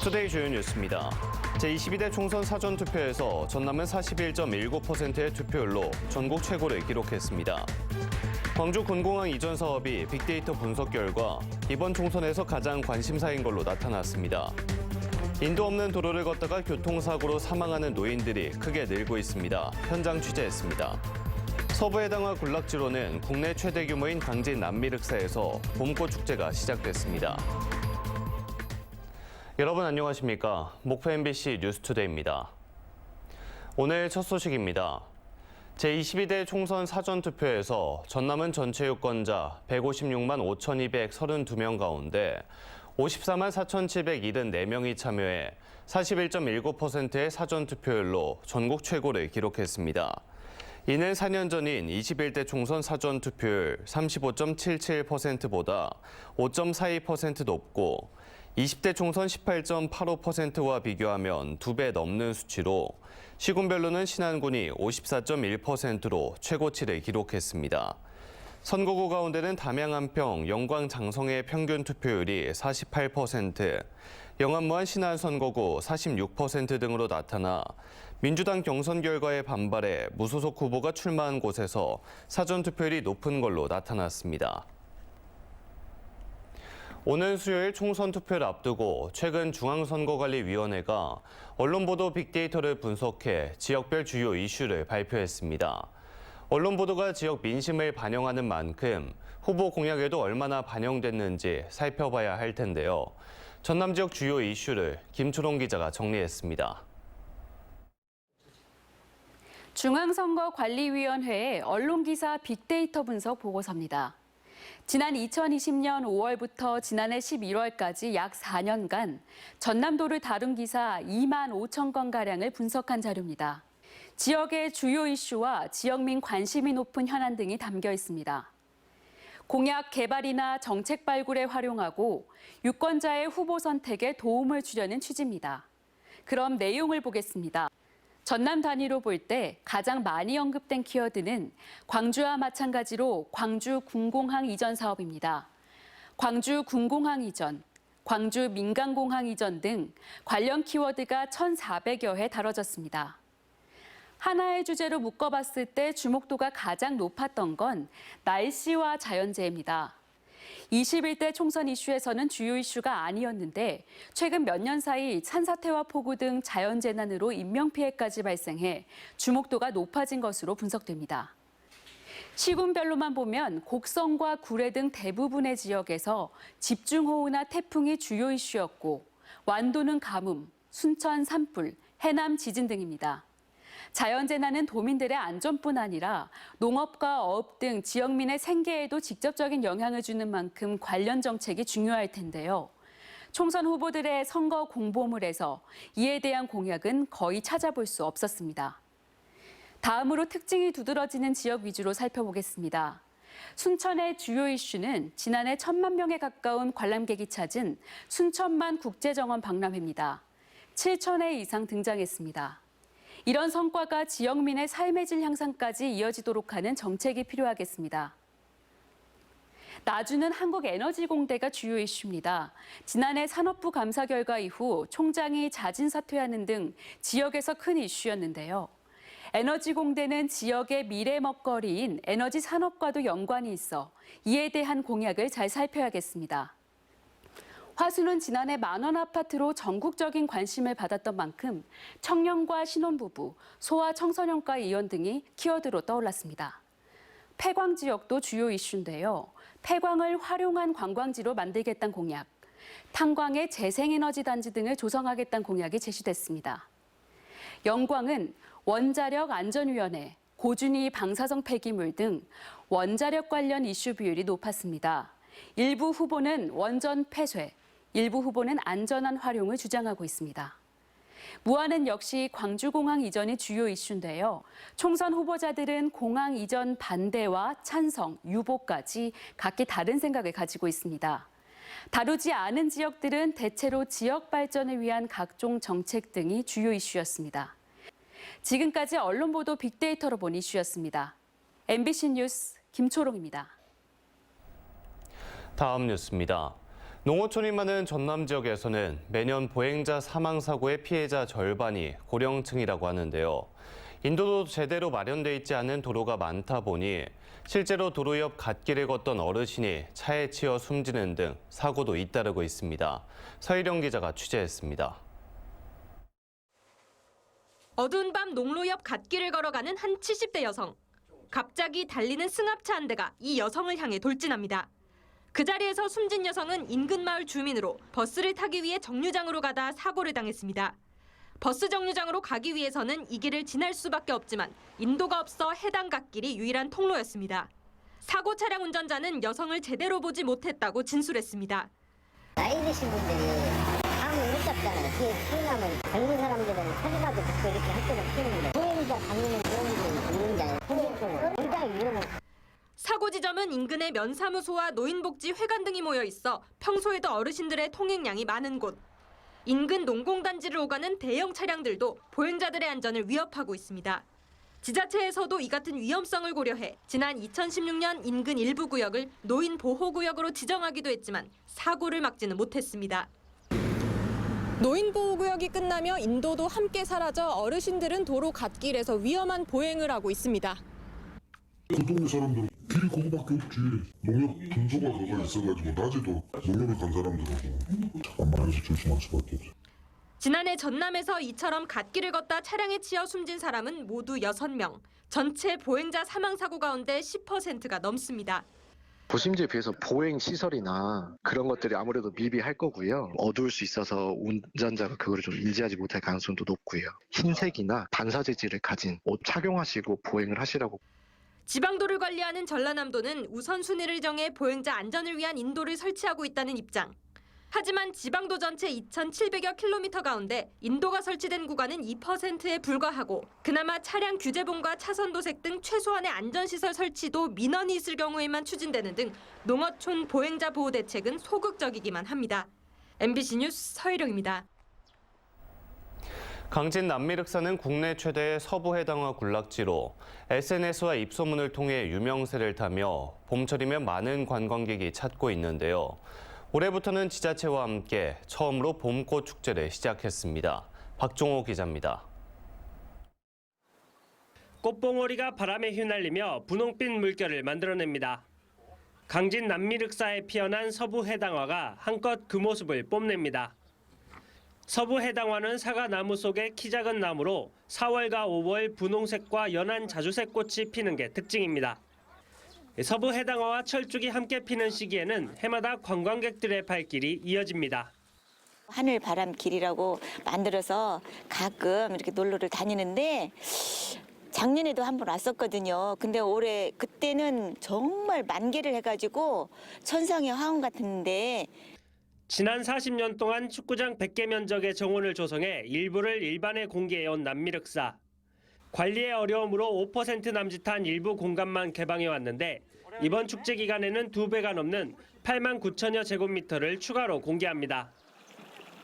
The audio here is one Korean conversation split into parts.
투데이 주요 뉴스입니다. 제22대 총선 사전투표에서 전남은 41.19%의 투표율로 전국 최고를 기록했습니다. 광주 군공항 이전 사업이 빅데이터 분석 결과 이번 총선에서 가장 관심사인 걸로 나타났습니다. 인도 없는 도로를 걷다가 교통사고로 사망하는 노인들이 크게 늘고 있습니다. 현장 취재했습니다. 서부 해당화 군락지로는 국내 최대 규모인 강진 남미륵사에서 봄꽃 축제가 시작됐습니다. 여러분 안녕하십니까? 목포 MBC 뉴스투데이입니다. 오늘 첫 소식입니다. 제22대 총선 사전투표에서 전남은 전체 유권자 156만 5,232명 가운데 54만 4,774명이 참여해 41.19%의 사전투표율로 전국 최고를 기록했습니다. 이는 4년 전인 21대 총선 사전투표율 35.77%보다 5.42% 높고 20대 총선 18.85%와 비교하면 2배 넘는 수치로 시군별로는 신안군이 54.1%로 최고치를 기록했습니다. 선거구 가운데는 담양 한평, 영광 장성의 평균 투표율이 48%, 영암무안 신안 선거구 46% 등으로 나타나 민주당 경선 결과에 반발해 무소속 후보가 출마한 곳에서 사전투표율이 높은 걸로 나타났습니다. 오늘 수요일 총선 투표를 앞두고 최근 중앙선거관리위원회가 언론보도 빅데이터를 분석해 지역별 주요 이슈를 발표했습니다. 언론 보도가 지역 민심을 반영하는 만큼 후보 공약에도 얼마나 반영됐는지 살펴봐야 할 텐데요. 전남 지역 주요 이슈를 김초롱 기자가 정리했습니다. 중앙선거관리위원회의 언론기사 빅데이터 분석 보고서입니다. 지난 2020년 5월부터 지난해 11월까지 약 4년간 전남도를 다룬 기사 2만 5천 건가량을 분석한 자료입니다. 지역의 주요 이슈와 지역민 관심이 높은 현안 등이 담겨 있습니다. 공약 개발이나 정책 발굴에 활용하고 유권자의 후보 선택에 도움을 주려는 취지입니다. 그럼 내용을 보겠습니다. 전남 단위로 볼 때 가장 많이 언급된 키워드는 광주와 마찬가지로 광주 군공항 이전 사업입니다. 광주 군공항 이전, 광주 민간공항 이전 등 관련 키워드가 1,400여 회 다뤄졌습니다. 하나의 주제로 묶어봤을 때 주목도가 가장 높았던 건 날씨와 자연재해입니다. 21대 총선 이슈에서는 주요 이슈가 아니었는데 최근 몇 년 사이 산사태와 폭우 등 자연재난으로 인명피해까지 발생해 주목도가 높아진 것으로 분석됩니다. 시군별로만 보면 곡성과 구례 등 대부분의 지역에서 집중호우나 태풍이 주요 이슈였고 완도는 가뭄, 순천 산불, 해남 지진 등입니다. 자연재난은 도민들의 안전뿐 아니라 농업과 어업 등 지역민의 생계에도 직접적인 영향을 주는 만큼 관련 정책이 중요할 텐데요. 총선 후보들의 선거 공보물에서 이에 대한 공약은 거의 찾아볼 수 없었습니다. 다음으로 특징이 두드러지는 지역 위주로 살펴보겠습니다. 순천의 주요 이슈는 지난해 1,000만 명에 가까운 관람객이 찾은 순천만 국제정원 박람회입니다. 7,000회 이상 등장했습니다. 이런 성과가 지역민의 삶의 질 향상까지 이어지도록 하는 정책이 필요하겠습니다. 나주는 한국에너지공대가 주요 이슈입니다. 지난해 산업부 감사 결과 이후 총장이 자진 사퇴하는 등 지역에서 큰 이슈였는데요. 에너지공대는 지역의 미래 먹거리인 에너지 산업과도 연관이 있어 이에 대한 공약을 잘 살펴야겠습니다. 화수는 지난해 만원 아파트로 전국적인 관심을 받았던 만큼 청년과 신혼부부, 소아 청소년과 이원 등이 키워드로 떠올랐습니다. 폐광 지역도 주요 이슈인데요. 폐광을 활용한 관광지로 만들겠다는 공약, 탄광의 재생에너지 단지 등을 조성하겠다는 공약이 제시됐습니다. 영광은 원자력 안전위원회, 고준위 방사성 폐기물 등 원자력 관련 이슈 비율이 높았습니다. 일부 후보는 원전 폐쇄, 일부 후보는 안전한 활용을 주장하고 있습니다. 무안은 역시 광주공항 이전이 주요 이슈인데요. 총선 후보자들은 공항 이전 반대와 찬성, 유보까지 각기 다른 생각을 가지고 있습니다. 다루지 않은 지역들은 대체로 지역 발전을 위한 각종 정책 등이 주요 이슈였습니다. 지금까지 언론 보도 빅데이터로 본 이슈였습니다. MBC 뉴스 김초롱입니다. 다음 뉴스입니다. 농어촌이 많은 전남 지역에서는 매년 보행자 사망 사고의 피해자 절반이 고령층이라고 하는데요. 인도도 제대로 마련돼 있지 않은 도로가 많다 보니 실제로 도로 옆 갓길을 걷던 어르신이 차에 치여 숨지는 등 사고도 잇따르고 있습니다. 서희령 기자가 취재했습니다. 어두운 밤 농로 옆 갓길을 걸어가는 한 70대 여성. 갑자기 달리는 승합차 한 대가 이 여성을 향해 돌진합니다. 그 자리에서 숨진 여성은 인근 마을 주민으로 버스를 타기 위해 정류장으로 가다 사고를 당했습니다. 버스 정류장으로 가기 위해서는 이 길을 지날 수밖에 없지만 인도가 없어 해당 갓길이 유일한 통로였습니다. 사고 차량 운전자는 여성을 제대로 보지 못했다고 진술했습니다. 나이 드신 분들이 아무 어렵잖아요. 뒤에 피나면 젊은 사람들은 사진라도 듣고 이렇게 할 때는 피우는데 보행자 다니는 그런 분 있는지 알고 굉장히 위험해요. 사고 지점은 인근의 면사무소와 노인복지회관 등이 모여 있어 평소에도 어르신들의 통행량이 많은 곳. 인근 농공단지를 오가는 대형 차량들도 보행자들의 안전을 위협하고 있습니다. 지자체에서도 이 같은 위험성을 고려해 지난 2016년 인근 일부 구역을 노인 보호구역으로 지정하기도 했지만 사고를 막지는 못했습니다. 노인 보호구역이 끝나며 인도도 함께 사라져 어르신들은 도로 갓길에서 위험한 보행을 하고 있습니다. 그 동네 사람들은 길이 그거밖에 없지. 농협 분소가 그거 있어가지고 낮에도 농협에 간 사람들하고 잠깐만 해서 조심할 수밖에 없어. 지난해 전남에서 이처럼 갓길을 걷다 차량에 치여 숨진 사람은 모두 6명. 전체 보행자 사망 사고 가운데 10%가 넘습니다. 도심지에 비해서 보행 시설이나 그런 것들이 아무래도 미비할 거고요. 어두울 수 있어서 운전자가 그거를 좀 인지하지 못할 가능성도 높고요. 흰색이나 반사 재질을 가진 옷 착용하시고 보행을 하시라고. 지방도를 관리하는 전라남도는 우선순위를 정해 보행자 안전을 위한 인도를 설치하고 있다는 입장. 하지만 지방도 전체 2,700여 킬로미터 가운데 인도가 설치된 구간은 2%에 불과하고 그나마 차량 규제봉과 차선 도색 등 최소한의 안전시설 설치도 민원이 있을 경우에만 추진되는 등 농어촌 보행자 보호 대책은 소극적이기만 합니다. MBC 뉴스 서희령입니다. 강진 남미륵산은 국내 최대의 서부 해당화 군락지로 SNS와 입소문을 통해 유명세를 타며 봄철이면 많은 관광객이 찾고 있는데요. 올해부터는 지자체와 함께 처음으로 봄꽃 축제를 시작했습니다. 박종호 기자입니다. 꽃봉오리가 바람에 휘날리며 분홍빛 물결을 만들어냅니다. 강진 남미륵사에 피어난 서부 해당화가 한껏 그 모습을 뽐냅니다. 서부 해당화는 사과나무 속의 키 작은 나무로 4월과 5월 분홍색과 연한 자주색 꽃이 피는 게 특징입니다. 서부 해당화와 철쭉이 함께 피는 시기에는 해마다 관광객들의 발길이 이어집니다. 하늘 바람 길이라고 만들어서 가끔 이렇게 놀러를 다니는데 작년에도 한 번 왔었거든요. 근데 올해 그때는 정말 만개를 해가지고 천상의 화원 같은데 지난 40년 동안 축구장 100개 면적의 정원을 조성해 일부를 일반에 공개해온 남미륵사. 관리의 어려움으로 5% 남짓한 일부 공간만 개방해왔는데 이번 축제 기간에는 2배가 넘는 8만 9천여 제곱미터를 추가로 공개합니다.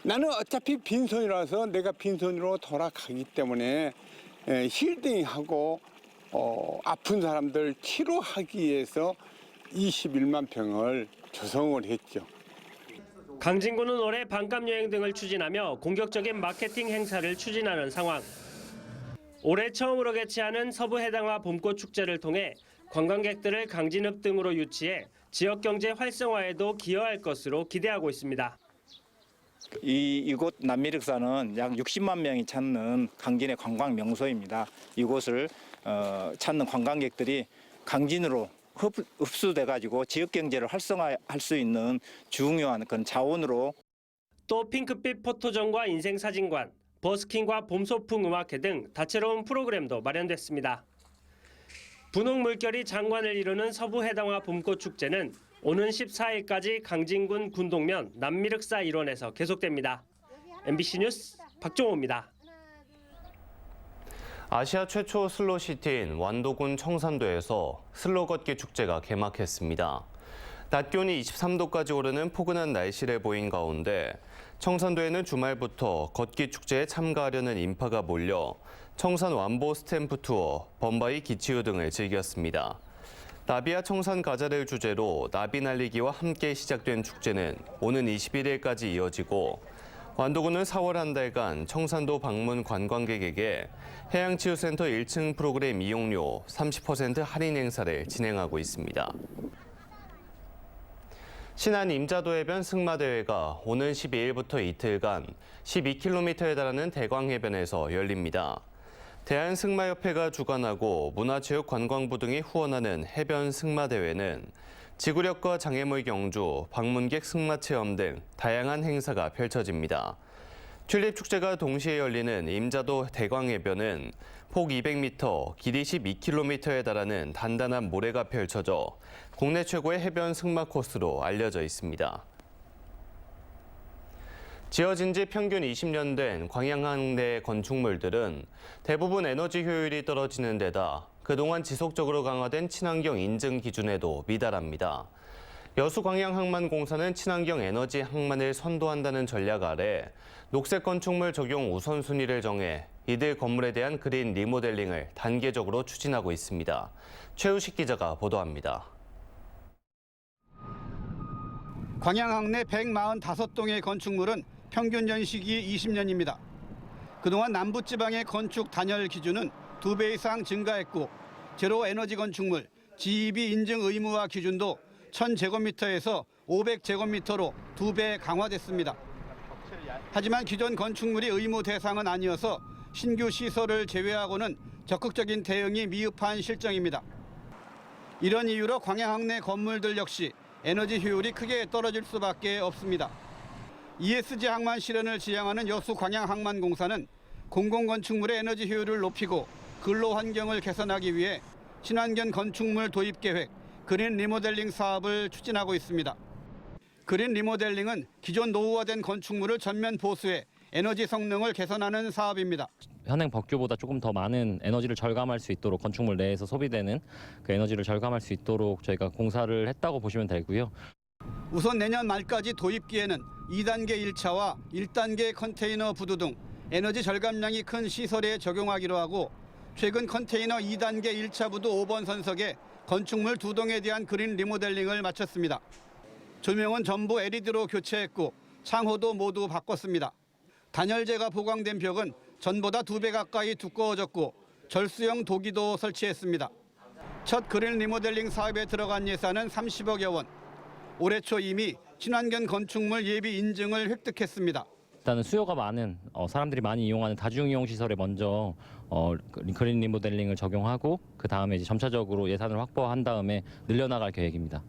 나는 어차피 빈손이라서 내가 빈손으로 돌아가기 때문에 힐링하고 아픈 사람들 치료하기 위해서 21만 평을 조성을 했죠. 강진구는 올해 반값 여행 등을 추진하며 공격적인 마케팅 행사를 추진하는 상황. 올해 처음으로 개최하는 서부 해당화 봄꽃 축제를 통해 관광객들을 강진읍 등으로 유치해 지역 경제 활성화에도 기여할 것으로 기대하고 있습니다. 이곳 남미륵사는 약 60만 명이 찾는 강진의 관광 명소입니다. 이곳을 찾는 관광객들이 강진으로 흡수돼가지고 지역 경제를 활성화할 수 있는 중요한 그런 자원으로. 또 핑크빛 포토존과 인생사진관, 버스킹과 봄소풍 음악회 등 다채로운 프로그램도 마련됐습니다. 분홍 물결이 장관을 이루는 서부 해당화 봄꽃 축제는 오는 14일까지 강진군 군동면 남미륵사 일원에서 계속됩니다. MBC 뉴스 박종호입니다. 아시아 최초 슬로시티인 완도군 청산도에서 슬로 걷기 축제가 개막했습니다. 낮 기온이 23도까지 오르는 포근한 날씨를 보인 가운데 청산도에는 주말부터 걷기 축제에 참가하려는 인파가 몰려 청산 완보 스탬프 투어, 범바이 기치유 등을 즐겼습니다. 나비와 청산 가자를 주제로 나비 날리기와 함께 시작된 축제는 오는 21일까지 이어지고 완도군은 4월 한 달간 청산도 방문 관광객에게 해양치유센터 1층 프로그램 이용료 30% 할인 행사를 진행하고 있습니다. 신안 임자도 해변 승마대회가 오는 12일부터 이틀간 12km에 달하는 대광해변에서 열립니다. 대한승마협회가 주관하고 문화체육관광부 등이 후원하는 해변 승마대회는 지구력과 장애물 경주, 방문객 승마체험 등 다양한 행사가 펼쳐집니다. 튤립 축제가 동시에 열리는 임자도 대광해변은 폭 200m, 길이 12km에 달하는 단단한 모래가 펼쳐져 국내 최고의 해변 승마 코스로 알려져 있습니다. 지어진 지 평균 20년 된 광양항 내 건축물들은 대부분 에너지 효율이 떨어지는 데다 그동안 지속적으로 강화된 친환경 인증 기준에도 미달합니다. 여수광양항만공사는 친환경 에너지 항만을 선도한다는 전략 아래 녹색 건축물 적용 우선순위를 정해 이들 건물에 대한 그린 리모델링을 단계적으로 추진하고 있습니다. 최우식 기자가 보도합니다. 광양항 내 145동의 건축물은 평균 연식이 20년입니다. 그동안 남부지방의 건축 단열 기준은 2배 이상 증가했고 제로 에너지 건축물 GEB 인증 의무화 기준도 1000제곱미터에서 500제곱미터로 2배 강화됐습니다. 하지만 기존 건축물이 의무 대상은 아니어서 신규 시설을 제외하고는 적극적인 대응이 미흡한 실정입니다. 이런 이유로 광양항 내 건물들 역시 에너지 효율이 크게 떨어질 수밖에 없습니다. ESG 항만 실현을 지향하는 여수광양항만공사는 공공건축물의 에너지 효율을 높이고 근로 환경을 개선하기 위해 친환경 건축물 도입 계획, 그린 리모델링 사업을 추진하고 있습니다. 그린 리모델링은 기존 노후화된 건축물을 전면 보수해 에너지 성능을 개선하는 사업입니다. 현행 법규보다 조금 더 많은 에너지를 절감할 수 있도록 건축물 내에서 소비되는 그 에너지를 절감할 수 있도록 저희가 공사를 했다고 보시면 되고요. 우선 내년 말까지 도입기에는 2단계 1차와 1단계 컨테이너 부두 등 에너지 절감량이 큰 시설에 적용하기로 하고 최근 컨테이너 2단계 1차 부두 5번 선석에 건축물 2동에 대한 그린 리모델링을 마쳤습니다. 조명은 전부 LED로 교체했고 창호도 모두 바꿨습니다. 단열재가 보강된 벽은 전보다 2배 가까이 두꺼워졌고 절수형 도기도 설치했습니다. 첫 그린 리모델링 사업에 들어간 예산은 30억여 원. 올해 초 이미 친환경 건축물 예비 인증을 획득했습니다. 일단은 수요가 많은 사람들이 많이 이용하는 다중이용 시설에 먼저 그린 리모델링을 적용하고 그 다음에 이제 점차적으로 예산을 확보한 다음에 늘려나갈 계획입니다.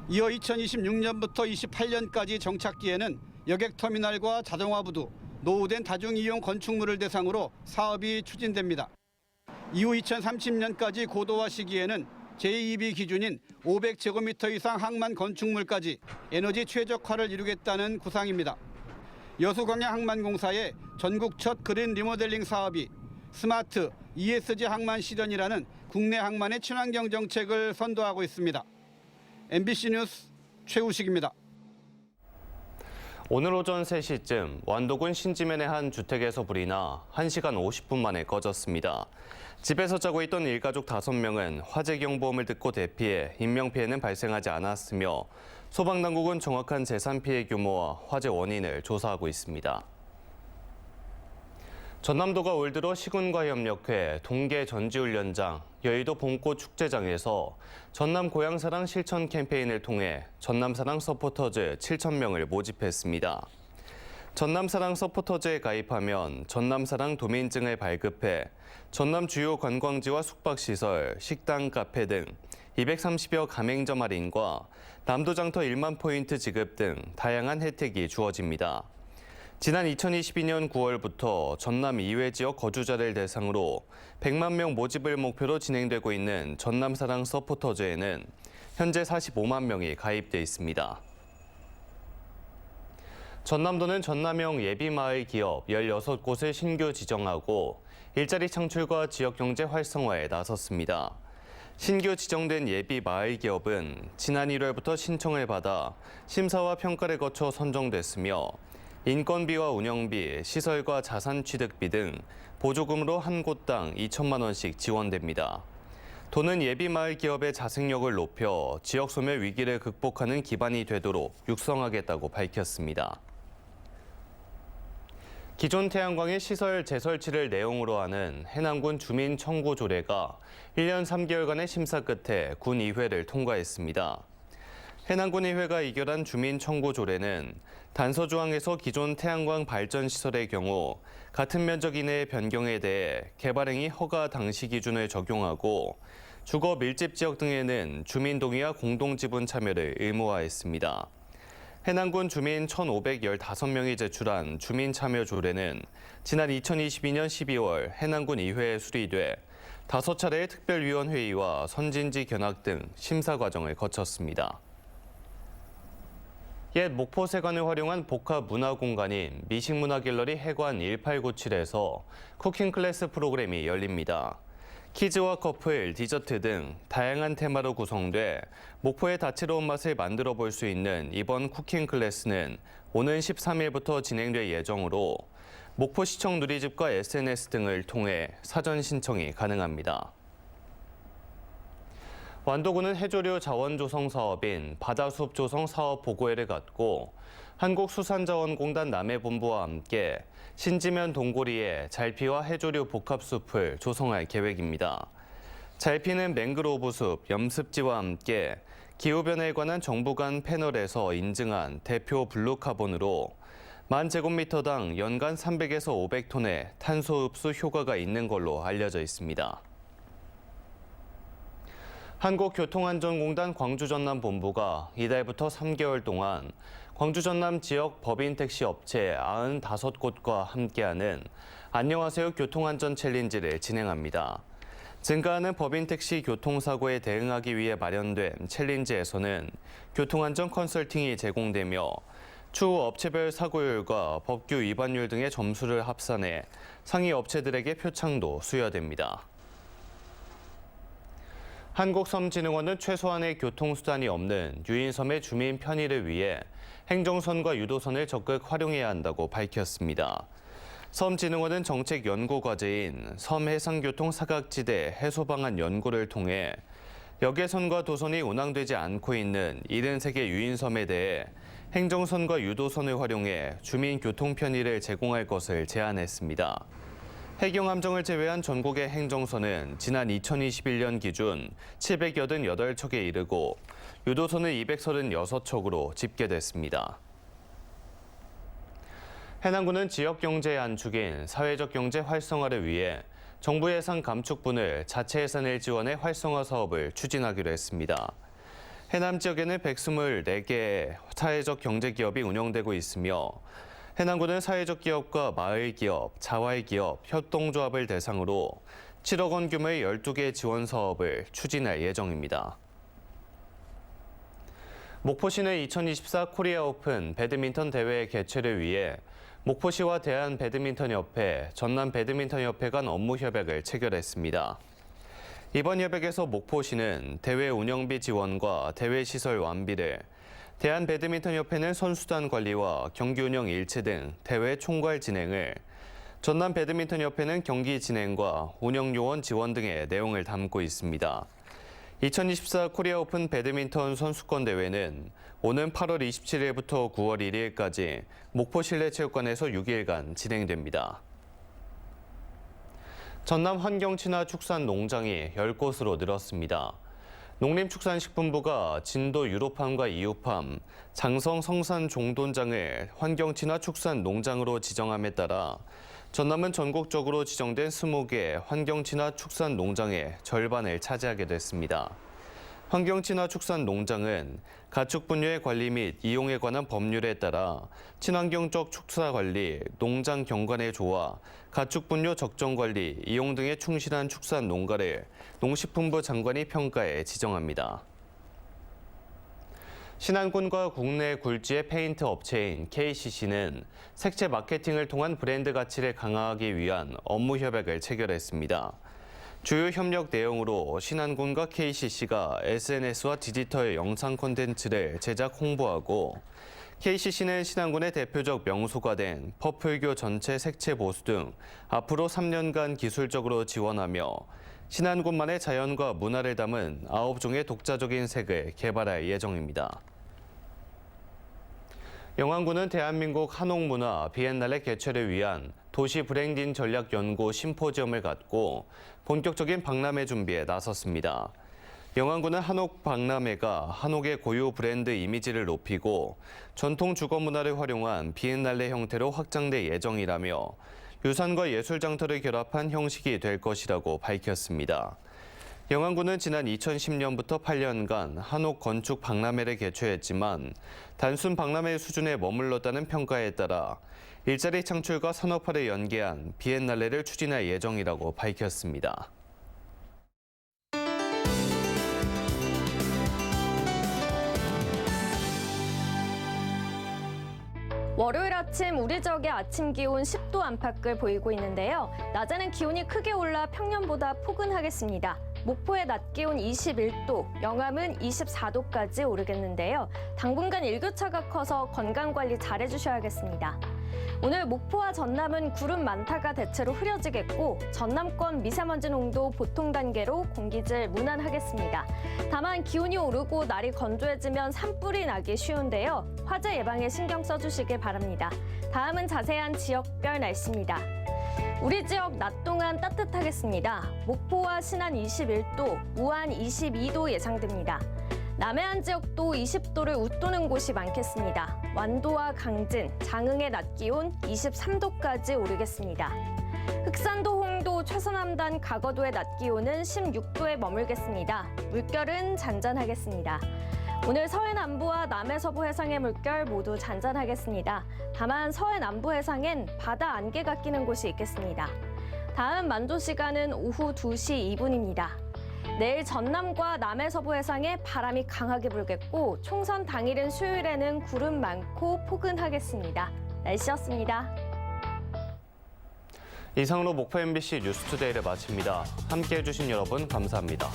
이어 2026년부터 28년까지 정착기에는 여객터미널과 자동화 부두, 노후된 다중이용 건축물을 대상으로 사업이 추진됩니다. 이후 2030년까지 고도화 시기에는 제2B 기준인 500제곱미터 이상 항만 건축물까지 에너지 최적화를 이루겠다는 구상입니다. 여수광양항만공사의 전국 첫 그린 리모델링 사업이 스마트 ESG 항만 실현이라는 국내 항만의 친환경 정책을 선도하고 있습니다. MBC 뉴스 최우식입니다. 오늘 오전 3시쯤 완도군 신지면의 한 주택에서 불이 나 1시간 50분 만에 꺼졌습니다. 집에서 자고 있던 일가족 5명은 화재 경보음을 듣고 대피해 인명피해는 발생하지 않았으며 소방당국은 정확한 재산 피해 규모와 화재 원인을 조사하고 있습니다. 전남도가 올 들어 시군과 협력해 동계 전지훈련장, 여의도 봄꽃 축제장에서 전남 고향사랑 실천 캠페인을 통해 전남사랑 서포터즈 7,000명을 모집했습니다. 전남사랑 서포터즈에 가입하면 전남사랑 도민증을 발급해 전남 주요 관광지와 숙박시설, 식당, 카페 등 230여 가맹점 할인과 남도장터 1만 포인트 지급 등 다양한 혜택이 주어집니다. 지난 2022년 9월부터 전남 이외 지역 거주자를 대상으로 100만 명 모집을 목표로 진행되고 있는 전남사랑 서포터즈에는 현재 45만 명이 가입돼 있습니다. 전남도는 전남형 예비마을 기업 16곳을 신규 지정하고 일자리 창출과 지역경제 활성화에 나섰습니다. 신규 지정된 예비마을 기업은 지난 1월부터 신청을 받아 심사와 평가를 거쳐 선정됐으며 인건비와 운영비, 시설과 자산 취득비 등 보조금으로 한 곳당 2천만 원씩 지원됩니다. 도는 예비마을 기업의 자생력을 높여 지역 소멸 위기를 극복하는 기반이 되도록 육성하겠다고 밝혔습니다. 기존 태양광의 시설 재설치를 내용으로 하는 해남군 주민 청구 조례가 1년 3개월간의 심사 끝에 군의회를 통과했습니다. 해남군의회가 의결한 주민 청구 조례는 단서 조항에서 기존 태양광 발전 시설의 경우 같은 면적 이내의 변경에 대해 개발행위 허가 당시 기준을 적용하고 주거 밀집 지역 등에는 주민 동의와 공동 지분 참여를 의무화했습니다. 해남군 주민 1,515명이 제출한 주민 참여 조례는 지난 2022년 12월 해남군 의회에 수리돼 5차례의 특별위원회의와 선진지 견학 등 심사 과정을 거쳤습니다. 옛 목포세관을 활용한 복합 문화 공간인 미식문화갤러리 해관 1897에서 쿠킹 클래스 프로그램이 열립니다. 키즈와 커플, 디저트 등 다양한 테마로 구성돼 목포의 다채로운 맛을 만들어 볼 수 있는 이번 쿠킹 클래스는 오는 13일부터 진행될 예정으로 목포시청 누리집과 SNS 등을 통해 사전 신청이 가능합니다. 완도군은 해조류 자원 조성 사업인 바다숲 조성 사업 보고회를 갖고 한국수산자원공단 남해본부와 함께 신지면 동고리에 잘피와 해조류 복합숲을 조성할 계획입니다. 잘피는 맹그로브 숲, 염습지와 함께 기후변화에 관한 정부 간 패널에서 인증한 대표 블루카본으로 1000제곱미터당 연간 300에서 500톤의 탄소 흡수 효과가 있는 걸로 알려져 있습니다. 한국교통안전공단 광주전남본부가 이달부터 3개월 동안 광주-전남 지역 법인 택시 업체 95곳과 함께하는 안녕하세요 교통안전 챌린지를 진행합니다. 증가하는 법인 택시 교통사고에 대응하기 위해 마련된 챌린지에서는 교통안전 컨설팅이 제공되며 추후 업체별 사고율과 법규 위반율 등의 점수를 합산해 상위 업체들에게 표창도 수여됩니다. 한국섬진흥원은 최소한의 교통수단이 없는 유인섬의 주민 편의를 위해 행정선과 유도선을 적극 활용해야 한다고 밝혔습니다. 섬진흥원은 정책 연구 과제인 섬해상교통 사각지대 해소 방안 연구를 통해 역외선과 도선이 운항되지 않고 있는 73개 유인섬에 대해 행정선과 유도선을 활용해 주민 교통 편의를 제공할 것을 제안했습니다. 해경함정을 제외한 전국의 행정선은 지난 2021년 기준 788척에 이르고 유도선은 236척으로 집계됐습니다. 해남군은 지역경제의 한축인 사회적 경제 활성화를 위해 정부 예산 감축분을 자체 예산을 지원해 활성화 사업을 추진하기로 했습니다. 해남 지역에는 124개의 사회적 경제기업이 운영되고 있으며 해남군은 사회적 기업과 마을기업, 자활기업, 협동조합을 대상으로 7억 원 규모의 12개 지원 사업을 추진할 예정입니다. 목포시는 2024 코리아 오픈 배드민턴 대회 개최를 위해 목포시와 대한배드민턴협회, 전남배드민턴협회 간 업무 협약을 체결했습니다. 이번 협약에서 목포시는 대회 운영비 지원과 대회 시설 완비를, 대한배드민턴협회는 선수단 관리와 경기 운영 일체 등 대회 총괄 진행을, 전남배드민턴협회는 경기 진행과 운영 요원 지원 등의 내용을 담고 있습니다. 2024 코리아 오픈 배드민턴 선수권 대회는 오는 8월 27일부터 9월 1일까지 목포 실내체육관에서 6일간 진행됩니다. 전남 환경친화축산농장이 10곳으로 늘었습니다. 농림축산식품부가 진도 유로팜과 이우팜, 장성 성산종돈장을 환경친화축산농장으로 지정함에 따라 전남은 전국적으로 지정된 20개 환경친화축산농장의 절반을 차지하게 됐습니다. 환경친화축산농장은 가축 분뇨의 관리 및 이용에 관한 법률에 따라 친환경적 축사 관리, 농장 경관의 조화, 가축 분뇨 적정 관리, 이용 등에 충실한 축산 농가를 농식품부 장관이 평가해 지정합니다. 신안군과 국내 굴지의 페인트 업체인 KCC는 색채 마케팅을 통한 브랜드 가치를 강화하기 위한 업무 협약을 체결했습니다. 주요 협력 내용으로 신안군과 KCC가 SNS와 디지털 영상 콘텐츠를 제작 홍보하고, KCC는 신안군의 대표적 명소가 된 퍼플교 전체 색채 보수 등 앞으로 3년간 기술적으로 지원하며 신안군만의 자연과 문화를 담은 9종의 독자적인 색을 개발할 예정입니다. 영안군은 대한민국 한옥문화 비엔날레 개최를 위한 도시 브랜딩 전략 연구 심포지엄을 갖고 본격적인 박람회 준비에 나섰습니다. 영안군은 한옥 박람회가 한옥의 고유 브랜드 이미지를 높이고 전통 주거 문화를 활용한 비엔날레 형태로 확장될 예정이라며 유산과 예술 장터를 결합한 형식이 될 것이라고 밝혔습니다. 영안군은 지난 2010년부터 8년간 한옥 건축 박람회를 개최했지만 단순 박람회 수준에 머물렀다는 평가에 따라 일자리 창출과 산업화를 연계한 비엔날레를 추진할 예정이라고 밝혔습니다. 월요일 아침 우리 지역의 아침 기온 10도 안팎을 보이고 있는데요. 낮에는 기온이 크게 올라 평년보다 포근하겠습니다. 목포의 낮 기온 21도, 영암은 24도까지 오르겠는데요. 당분간 일교차가 커서 건강관리 잘해주셔야겠습니다. 오늘 목포와 전남은 구름 많다가 대체로 흐려지겠고 전남권 미세먼지 농도 보통 단계로 공기질 무난하겠습니다. 다만 기온이 오르고 날이 건조해지면 산불이 나기 쉬운데요. 화재 예방에 신경 써주시길 바랍니다. 다음은 자세한 지역별 날씨입니다. 우리 지역 낮 동안 따뜻하겠습니다. 목포와 신안 21도, 우안 22도 예상됩니다. 남해안 지역도 20도를 웃도는 곳이 많겠습니다. 완도와 강진, 장흥의 낮 기온 23도까지 오르겠습니다. 흑산도, 홍도, 최서남단, 가거도의 낮 기온은 16도에 머물겠습니다. 물결은 잔잔하겠습니다. 오늘 서해 남부와 남해 서부 해상의 물결 모두 잔잔하겠습니다. 다만 서해 남부 해상엔 바다 안개가 끼는 곳이 있겠습니다. 다음 만조 시간은 오후 2시 2분입니다. 내일 전남과 남해 서부 해상에 바람이 강하게 불겠고 총선 당일인 수요일에는 구름 많고 포근하겠습니다. 날씨였습니다. 이상으로 목포 MBC 뉴스투데이를 마칩니다. 함께해 주신 여러분 감사합니다.